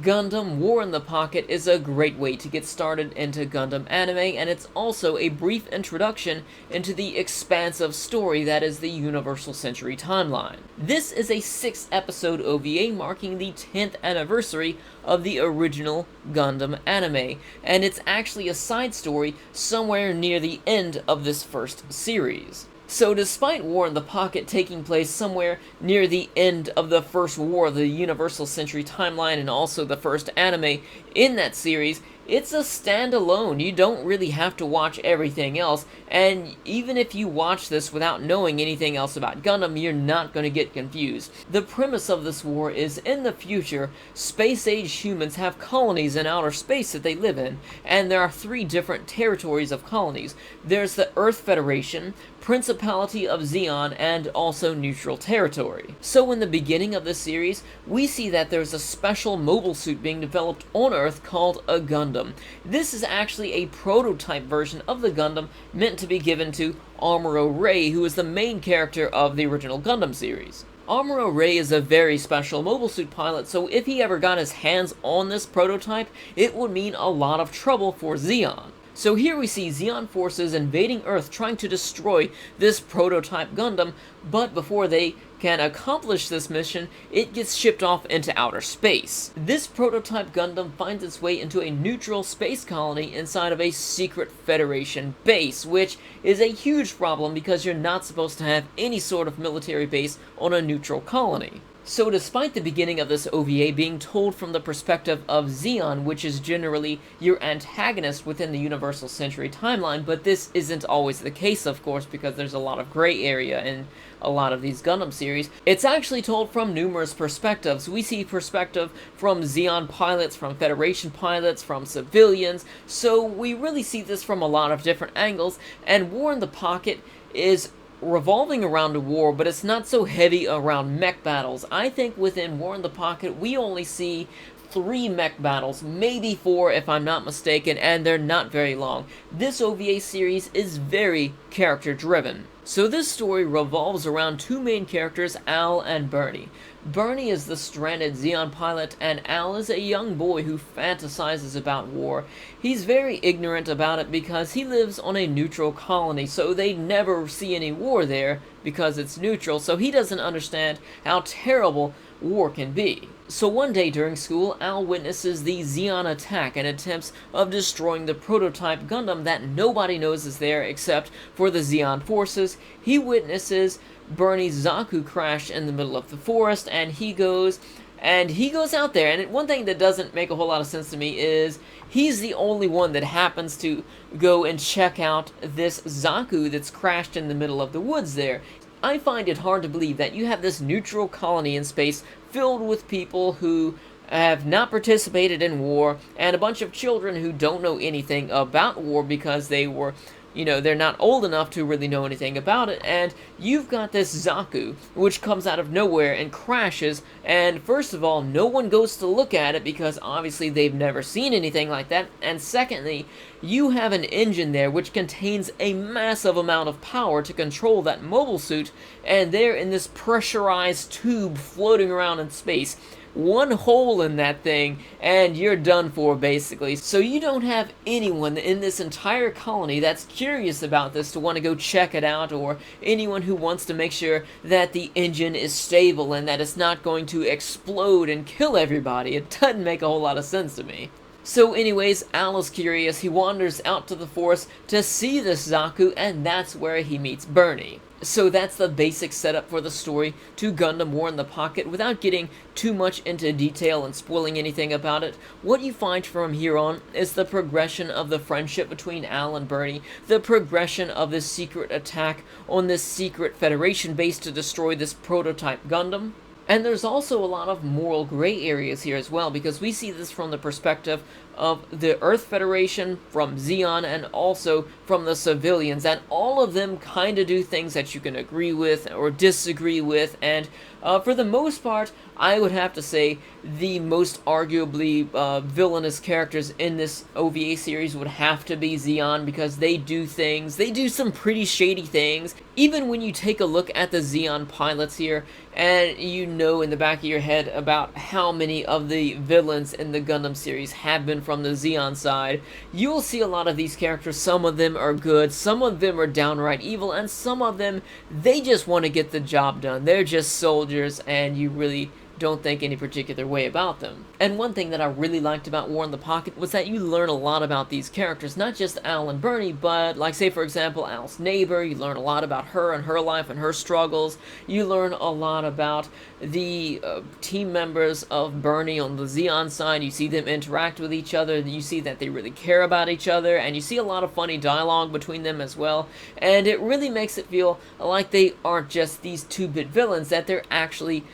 Gundam War in the Pocket is a great way to get started into Gundam anime, and it's also a brief introduction into the expansive story that is the Universal Century timeline. This is a 6-episode OVA marking the 10th anniversary of the original Gundam anime, and it's actually a side story somewhere near the end of this first series. So despite War in the Pocket taking place somewhere near the end of the first war of the Universal Century timeline and also the first anime in that series, it's a standalone. You don't really have to watch everything else, and even if you watch this without knowing anything else about Gundam, you're not going to get confused. The premise of this war is, in the future, space-age humans have colonies in outer space that they live in, and there are 3 different territories of colonies. There's the Earth Federation, Principality of Zeon, and also Neutral Territory. So in the beginning of this series, we see that there's a special mobile suit being developed on Earth called a Gundam. This is actually a prototype version of the Gundam meant to be given to Amuro Ray, who is the main character of the original Gundam series. Amuro Ray is a very special mobile suit pilot, so if he ever got his hands on this prototype, it would mean a lot of trouble for Zeon. So here we see Zeon forces invading Earth trying to destroy this prototype Gundam, but before they can accomplish this mission, it gets shipped off into outer space. This prototype Gundam finds its way into a neutral space colony inside of a secret Federation base, which is a huge problem because you're not supposed to have any sort of military base on a neutral colony. So despite the beginning of this OVA being told from the perspective of Zeon, which is generally your antagonist within the Universal Century timeline, but this isn't always the case, of course, because there's a lot of gray area in a lot of these Gundam series. It's actually told from numerous perspectives. We see perspective from Zeon pilots, from Federation pilots, from civilians, so we really see this from a lot of different angles, and War in the Pocket is revolving around a war, but it's not so heavy around mech battles. I think within War in the Pocket, we only see 3 mech battles, maybe 4 if I'm not mistaken, and they're not very long. This OVA series is very character-driven. So this story revolves around 2 main characters, Al and Bernie. Bernie is the stranded Zeon pilot, and Al is a young boy who fantasizes about war. He's very ignorant about it because he lives on a neutral colony, so they never see any war there because it's neutral, so he doesn't understand how terrible war can be. So one day during school, Al witnesses the Zeon attack and attempts of destroying the prototype Gundam that nobody knows is there except for the Zeon forces. He witnesses Bernie's Zaku crash in the middle of the forest, and he goes out there, and one thing that doesn't make a whole lot of sense to me is he's the only one that happens to go and check out this Zaku that's crashed in the middle of the woods there. I find it hard to believe that you have this neutral colony in space filled with people who have not participated in war, and a bunch of children who don't know anything about war because they were, they're not old enough to really know anything about it, and you've got this Zaku, which comes out of nowhere and crashes, and first of all, no one goes to look at it because obviously they've never seen anything like that, and secondly, you have an engine there which contains a massive amount of power to control that mobile suit, and they're in this pressurized tube floating around in space. One hole in that thing, and you're done for, basically. So you don't have anyone in this entire colony that's curious about this to want to go check it out, or anyone who wants to make sure that the engine is stable and that it's not going to explode and kill everybody. It doesn't make a whole lot of sense to me. So anyways, Al is curious. He wanders out to the forest to see this Zaku, and that's where he meets Bernie. So that's the basic setup for the story to Gundam War in the Pocket. Without getting too much into detail and spoiling anything about it, what you find from here on is the progression of the friendship between Al and Bernie, the progression of this secret attack on this secret Federation base to destroy this prototype Gundam. And there's also a lot of moral gray areas here as well, because we see this from the perspective of the Earth Federation, from Zeon, and also from the civilians, and all of them kind of do things that you can agree with or disagree with, and For the most part, I would have to say the most arguably villainous characters in this OVA series would have to be Zeon, because they do some pretty shady things. Even when you take a look at the Zeon pilots here, and you know in the back of your head about how many of the villains in the Gundam series have been from the Zeon side, you'll see a lot of these characters. Some of them are good, some of them are downright evil, and some of them, they just want to get the job done. They're just soldiers, and you really don't think any particular way about them. And one thing that I really liked about War in the Pocket was that you learn a lot about these characters, not just Al and Bernie, but like say for example Al's neighbor. You learn a lot about her and her life and her struggles. You learn a lot about the team members of Bernie on the Zeon side. You see them interact with each other, you see that they really care about each other, and you see a lot of funny dialogue between them as well, and it really makes it feel like they aren't just these 2-bit villains, that they're actually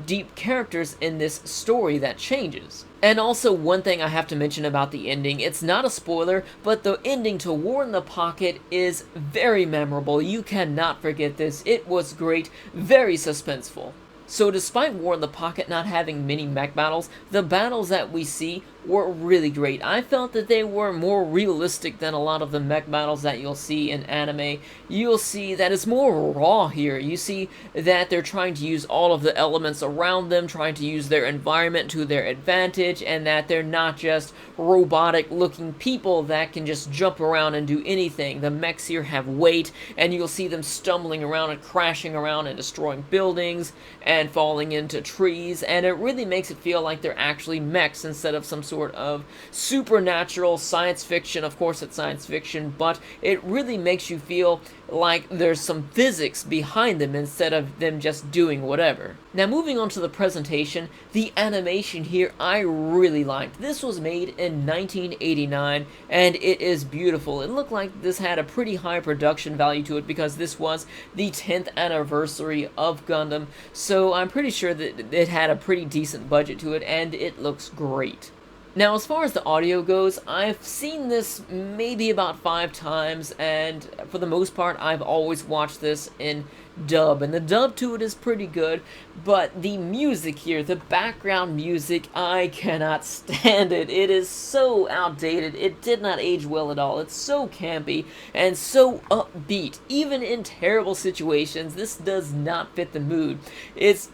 deep characters in this story that changes. And also, one thing I have to mention about the ending, it's not a spoiler, but the ending to War in the Pocket is very memorable. You cannot forget this. It was great, very suspenseful. So despite War in the Pocket not having many mech battles, the battles that we see were really great. I felt that they were more realistic than a lot of the mech battles that you'll see in anime. You'll see that it's more raw here. You see that they're trying to use all of the elements around them, trying to use their environment to their advantage, and that they're not just robotic looking people that can just jump around and do anything. The mechs here have weight, and you'll see them stumbling around and crashing around and destroying buildings and falling into trees, and it really makes it feel like they're actually mechs instead of some sort of supernatural science fiction. Of course it's science fiction, but it really makes you feel like there's some physics behind them instead of them just doing whatever. Now moving on to the presentation, the animation here I really liked. This was made in 1989 and it is beautiful. It looked like this had a pretty high production value to it because this was the 10th anniversary of Gundam, so I'm pretty sure that it had a pretty decent budget to it and it looks great. Now, as far as the audio goes, I've seen this maybe about 5 times, and for the most part, I've always watched this in dub, and the dub to it is pretty good, but the music here, the background music, I cannot stand it. It is so outdated. It did not age well at all. It's so campy and so upbeat. Even in terrible situations, this does not fit the mood. It's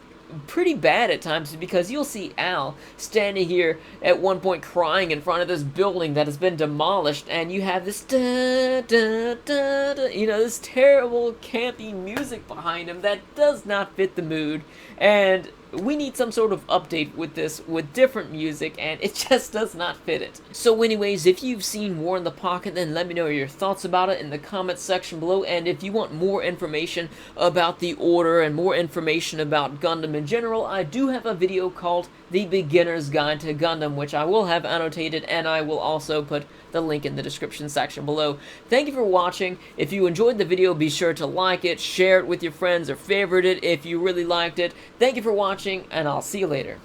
pretty bad at times because you'll see Al standing here at one point crying in front of this building that has been demolished, and you have this da, da, da, da, you know, this terrible campy music behind him that does not fit the mood, and we need some sort of update with this, with different music, and it just does not fit it. So anyways, if you've seen War in the Pocket, then let me know your thoughts about it in the comments section below, and if you want more information about the Order and more information about Gundam in general, I do have a video called The Beginner's Guide to Gundam, which I will have annotated, and I will also put the link in the description section below. Thank you for watching. If you enjoyed the video, be sure to like it, share it with your friends, or favorite it if you really liked it. Thank you for watching, and I'll see you later.